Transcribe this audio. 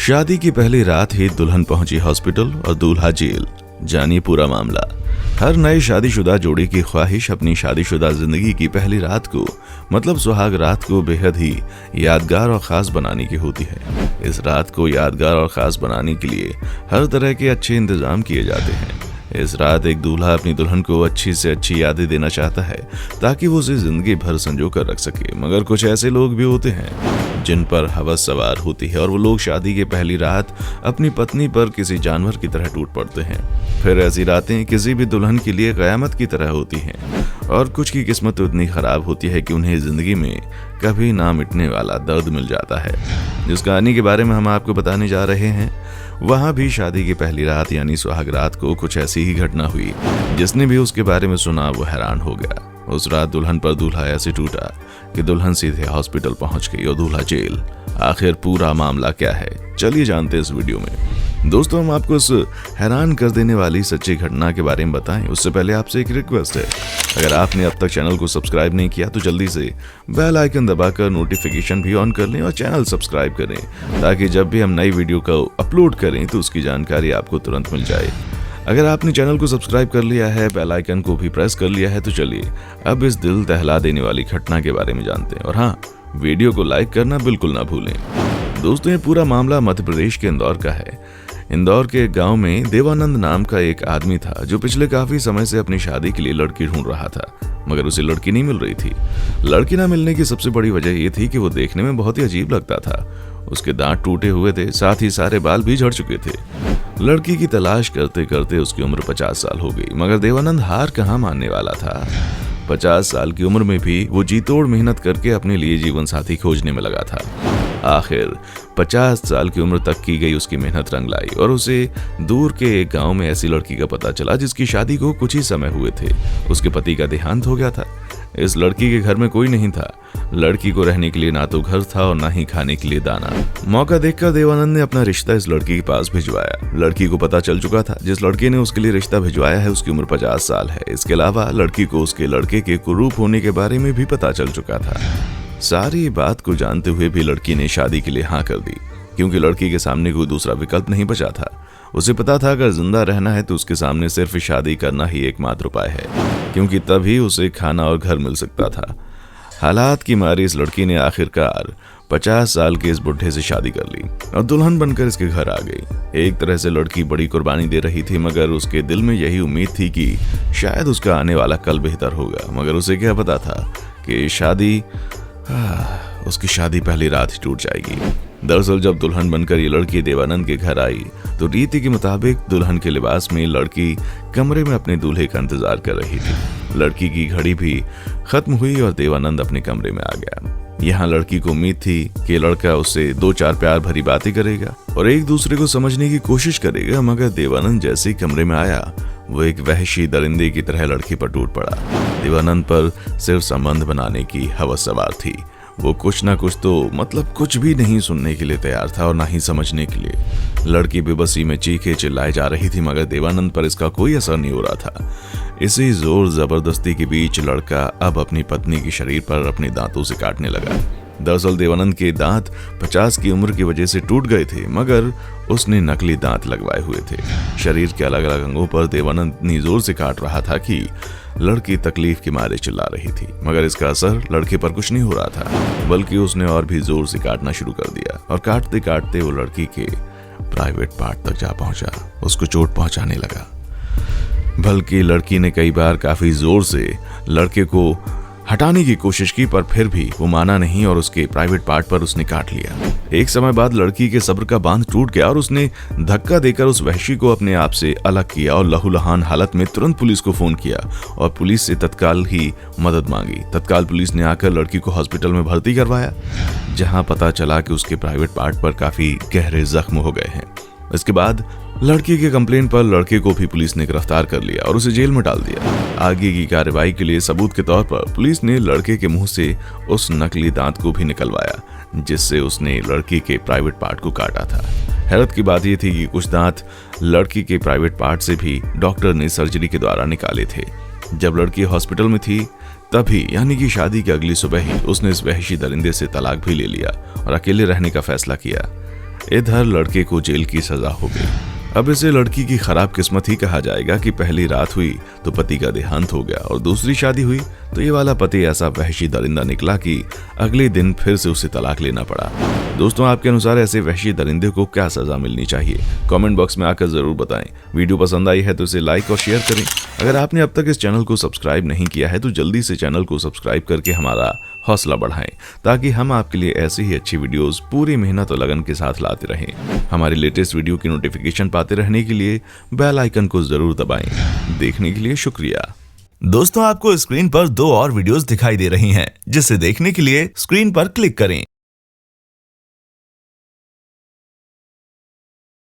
शादी की पहली रात ही दुल्हन पहुंची हॉस्पिटल और दूल्हा जेल। जानिए पूरा मामला। हर नए शादीशुदा जोड़ी की ख्वाहिश अपनी शादीशुदा जिंदगी की पहली रात को मतलब सुहाग रात को बेहद ही यादगार और खास बनाने की होती है। इस रात को यादगार और खास बनाने के लिए हर तरह के अच्छे इंतजाम किए जाते हैं। इस रात एक दूल्हा अपनी दुल्हन को अच्छी से अच्छी यादें देना चाहता है ताकि वो उसे जिंदगी भर संजो कर रख सके। मगर कुछ ऐसे लोग भी होते हैं जिन पर हवस सवार होती है और वो लोग शादी की पहली रात अपनी पत्नी पर किसी जानवर की तरह टूट पड़ते हैं। फिर ऐसी रातें किसी भी दुल्हन के लिए कयामत की तरह होती हैं और कुछ की किस्मत तो इतनी खराब होती है कि उन्हें जिंदगी में कभी ना मिटने वाला दर्द मिल जाता है। जिस कहानी के बारे में हम आपको बताने जा रहे हैं वहां भी शादी की पहली रात यानी सुहाग रात को कुछ ऐसी ही घटना हुई। जिसने भी उसके बारे में सुना वो हैरान हो गया। उस रात दुल्हन पर दूल्हा ऐसे टूटा कि दुल्हन सीधे हॉस्पिटल पहुंच गई और दूल्हा जेल। आखिर पूरा मामला क्या है, चलिए जानते हैं इस वीडियो में। दोस्तों, हम आपको इस हैरान कर देने वाली सच्ची घटना के बारे में बताएं उससे पहले आपसे एक रिक्वेस्ट है। अगर आपने अब तक चैनल को सब्सक्राइब नहीं किया तो जल्दी से बेल आइकन दबाकर नोटिफिकेशन भी ऑन कर लें और चैनल सब्सक्राइब करें ताकि जब भी हम नई वीडियो को अपलोड करें तो उसकी जानकारी आपको तुरंत मिल जाए। अगर आपने चैनल को सब्सक्राइब कर लिया है, बेल आइकन को भी प्रेस कर लिया है तो चलिए अब इस दिल दहला देने वाली घटना के बारे में जानते हैं। और हाँ, वीडियो को लाइक करना बिल्कुल ना भूलें। दोस्तों, ये पूरा मामला मध्य प्रदेश के इंदौर का है। इंदौर के गांव में देवानंद नाम का एक आदमी था जो पिछले काफी समय से अपनी शादी के लिए लड़की ढूंढ रहा था, मगर उसे लड़की नहीं मिल रही थी। लड़की ना मिलने की सबसे बड़ी वजह ये थी कि वो देखने में बहुत ही अजीब लगता था। उसके दांत टूटे हुए थे, साथ ही सारे बाल भी झड़ चुके थे। लड़की की तलाश करते करते उसकी उम्र 50 साल हो गई, मगर देवानंद हार कहाँ मानने वाला था। 50 साल की उम्र में भी वो जी तोड़ मेहनत करके अपने लिए जीवन साथी खोजने में लगा था। आखिर 50 साल की उम्र तक की गई उसकी मेहनत रंग लाई और उसे दूर के एक गांव में ऐसी लड़की का पता चला जिसकी शादी को कुछ ही समय हुए थे। उसके पति का देहांत हो गया था। इस लड़की के घर में कोई नहीं था। लड़की को रहने के लिए ना तो घर था और ना ही खाने के लिए दाना। मौका देखकर देवानंद ने अपना रिश्ता इस लड़की के पास भिजवाया। लड़की को पता चल चुका था जिस लड़के ने उसके लिए रिश्ता भिजवाया है उसकी उम्र 50 साल है। इसके अलावा लड़की को उसके लड़के के कुरूप होने के बारे में भी पता चल चुका था। सारी बात को जानते हुए भी लड़की ने शादी के लिए हाँ कर दी क्योंकि लड़की के सामने कोई दूसरा विकल्प नहीं बचा था। उसे पता था अगर जिंदा रहना है तो उसके सामने सिर्फ शादी करना ही एकमात्र उपाय है क्योंकि तभी उसे खाना और घर मिल सकता था। हालात की मारी इस लड़की ने आखिरकार 50 साल के इस बुढ़े से शादी कर ली और दुल्हन बनकर इसके घर आ गई। एक तरह से लड़की बड़ी कुर्बानी दे रही थी मगर उसके दिल में यही उम्मीद थी कि शायद उसका आने वाला कल बेहतर होगा। मगर उसे क्या पता था कि उसकी शादी पहली रात ही टूट जाएगी। दरअसल जब दुल्हन बनकर ये लड़की देवानंद के घर आई तो रीति के मुताबिक दुल्हन के लिबास में लड़की कमरे में अपने दूल्हे का इंतजार कर रही थी। लड़की की घड़ी भी खत्म हुई और देवानंद अपने कमरे में आ गया। यहाँ लड़की को उम्मीद थी कि लड़का उससे 2-4 प्यार भरी बातें करेगा और एक दूसरे को समझने की कोशिश करेगा, मगर देवानंद जैसे ही कमरे में आया वो एक वहशी दरिंदे की तरह लड़की पर टूट पड़ा। देवानंद पर सिर्फ संबंध बनाने की हवस सवार थी। वो कुछ ना कुछ तो मतलब कुछ भी नहीं सुनने के लिए तैयार था और ना ही समझने के लिए। लड़की बेबसी में चीखे चिल्लाए जा रही थी मगर देवानंद पर इसका कोई असर नहीं हो रहा था। इसी जोर जबरदस्ती के बीच लड़का अब अपनी पत्नी के शरीर पर अपने दांतों से काटने लगा। दरअसल देवानंद के दांत 50 की उम्र की वजह से टूट गए थे मगर उसने नकली दांत लगवाए हुए थे। शरीर के अलग अलग अंगों पर देवानंद इतनी जोर से काट रहा था कि लड़की तकलीफ के मारे चिल्ला रही थी, मगर इसका असर लड़के पर कुछ नहीं हो रहा था, बल्कि उसने और भी जोर से काटना शुरू कर दिया और काटते काटते वो लड़की के प्राइवेट पार्ट तक जा पहुंचा, उसको चोट पहुंचाने लगा। बल्कि लड़की ने कई बार काफी जोर से लड़के को हटाने की कोशिश की पर फिर भी वो माना नहीं और उसके प्राइवेट पार्ट पर उसने काट लिया। एक समय बाद लड़की के सब्र का बांध टूट गया और उसने धक्का देकर उस वहशी को अपने आप से अलग किया और लहूलुहान हालत में तुरंत पुलिस को फोन किया और पुलिस से तत्काल ही मदद मांगी। तत्काल पुलिस ने आकर लड़की को हॉस्पिटल में भर्ती करवाया जहां पता चला कि उसके प्राइवेट पार्ट पर काफी गहरे जख्म हो गए हैं। इसके बाद लड़की के कंप्लेंट पर लड़के को भी पुलिस ने गिरफ्तार कर लिया और उसे जेल में डाल दिया। आगे की कार्रवाई के लिए सबूत के तौर पर पुलिस ने लड़के के मुंह से उस नकली दांत को भी निकलवाया जिससे उसने लड़की के प्राइवेट पार्ट को काटा था। हैरत की बात यह थी कि कुछ दांत लड़की के प्राइवेट पार्ट से भी डॉक्टर ने सर्जरी के द्वारा निकाले थे। जब लड़की हॉस्पिटल में थी तभी यानी कि शादी की अगली सुबह ही उसने इस वहशी दरिंदे से तलाक भी ले लिया और अकेले रहने का फैसला किया। इधर लड़के को जेल की सजा हो गई। अब इसे लड़की की खराब किस्मत ही कहा जाएगा कि पहली रात हुई तो पति का देहांत हो गया और दूसरी शादी हुई तो ये वाला पति ऐसा वहशी दरिंदा निकला कि अगले दिन फिर से उसे तलाक लेना पड़ा। दोस्तों, आपके अनुसार ऐसे वहशी दरिंदे को क्या सजा मिलनी चाहिए? कमेंट बॉक्स में आकर जरूर बताएं। वीडियो पसंद आई है तो इसे लाइक और शेयर करें। अगर आपने अब तक इस चैनल को सब्सक्राइब नहीं किया है तो जल्दी से चैनल को सब्सक्राइब करके हमारा हौसला बढ़ाएं, ताकि हम आपके लिए ऐसी ही अच्छी वीडियोस पूरी मेहनत और लगन के साथ लाते रहें। हमारी लेटेस्ट वीडियो की नोटिफिकेशन पाते रहने के लिए बेल आइकन को जरूर दबाएं। देखने के लिए शुक्रिया। दोस्तों, आपको स्क्रीन पर 2 और वीडियोस दिखाई दे रही हैं, जिसे देखने के लिए स्क्रीन पर क्लिक करें।